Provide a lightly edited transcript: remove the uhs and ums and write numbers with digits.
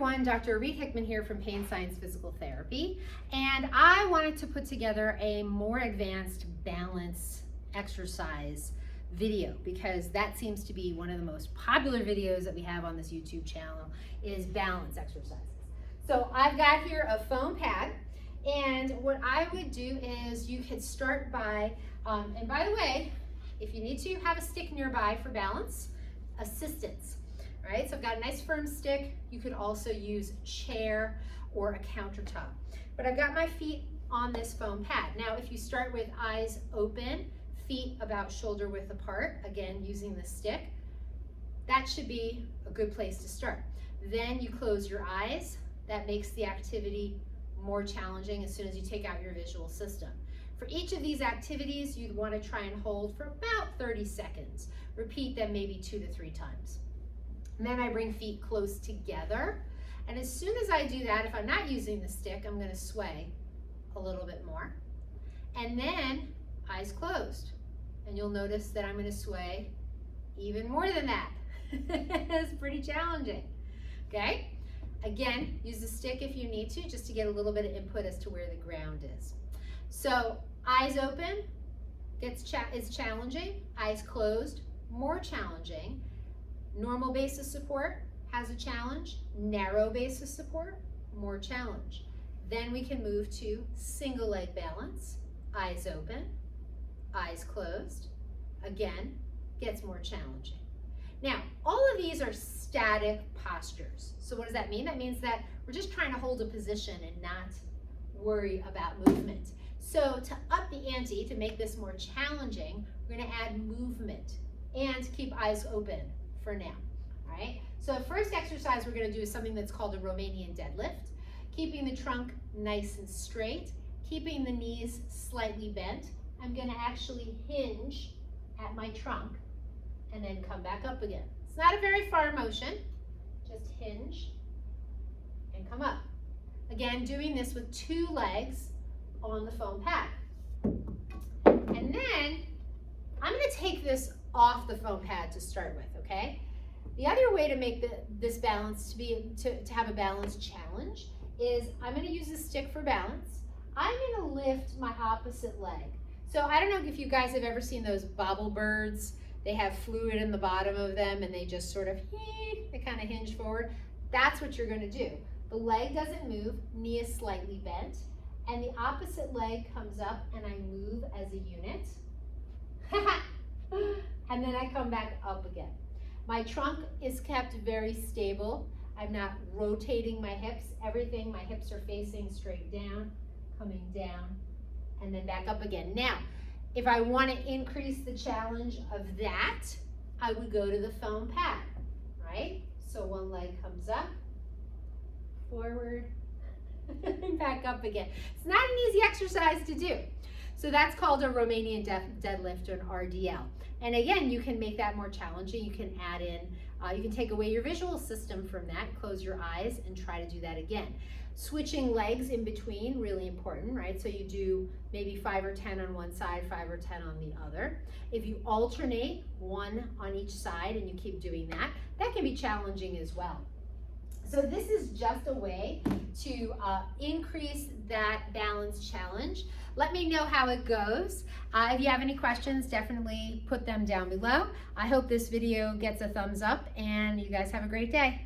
everyone, Dr. Orit Hickman here from Pain Science Physical Therapy, and I wanted to put together a more advanced balance exercise video because that seems to be one of the most popular videos that we have on this YouTube channel is balance exercises. So I've got here a foam pad, and what I would do is you could start by, and by the way, if you need to have a stick nearby for balance, assistance. Right, so I've got a nice firm stick. You could also use a chair or a countertop. But I've got my feet on this foam pad. Now, if you start with eyes open, feet about shoulder width apart, again, using the stick, that should be a good place to start. Then you close your eyes. That makes the activity more challenging as soon as you take out your visual system. For each of these activities, you'd want to try and hold for about 30 seconds. Repeat them maybe 2 to 3 times. And then I bring feet close together. And as soon as I do that, if I'm not using the stick, I'm going to sway a little bit more. And then eyes closed. And you'll notice that I'm going to sway even more than that. It's pretty challenging. Okay? Again, use the stick if you need to, just to get a little bit of input as to where the ground is. So eyes open is challenging. Eyes closed, more challenging. Normal basis support has a challenge. Narrow basis support, more challenge. Then we can move to single leg balance. Eyes open, eyes closed. Again, gets more challenging. Now, all of these are static postures. So what does that mean? That means that we're just trying to hold a position and not worry about movement. So to up the ante, to make this more challenging, we're going to add movement and keep eyes open for now. All right, so the first exercise we're going to do is something that's called a Romanian deadlift, keeping the trunk nice and straight, keeping the knees slightly bent. I'm going to actually hinge at my trunk and then come back up again. It's not a very far motion, just hinge and come up. Again, doing this with 2 legs on the foam pad. And then I'm going to take this off the foam pad to start with, okay? The other way to make this balance to have a balance challenge is I'm going to use a stick for balance. I'm going to lift my opposite leg. So I don't know if you guys have ever seen those bobble birds. They have fluid in the bottom of them and they just sort of, they kind of hinge forward. That's what you're going to do. The leg doesn't move, knee is slightly bent, and the opposite leg comes up and I move as a unit. And then I come back up again. My trunk is kept very stable. I'm not rotating my hips. My hips are facing straight down, coming down, and then back up again. Now, if I want to increase the challenge of that, I would go to the foam pad, right? So one leg comes up, forward, and back up again. It's not an easy exercise to do. So that's called a Romanian deadlift, or an RDL. And again, you can make that more challenging. You can add in, you can take away your visual system from that, close your eyes, and try to do that again. Switching legs in between, really important, right? So you do maybe 5 or 10 on one side, 5 or 10 on the other. If you alternate 1 on each side and you keep doing that, that can be challenging as well. So this is just a way to increase that balance challenge. Let me know how it goes. If you have any questions, definitely put them down below. I hope this video gets a thumbs up and you guys have a great day.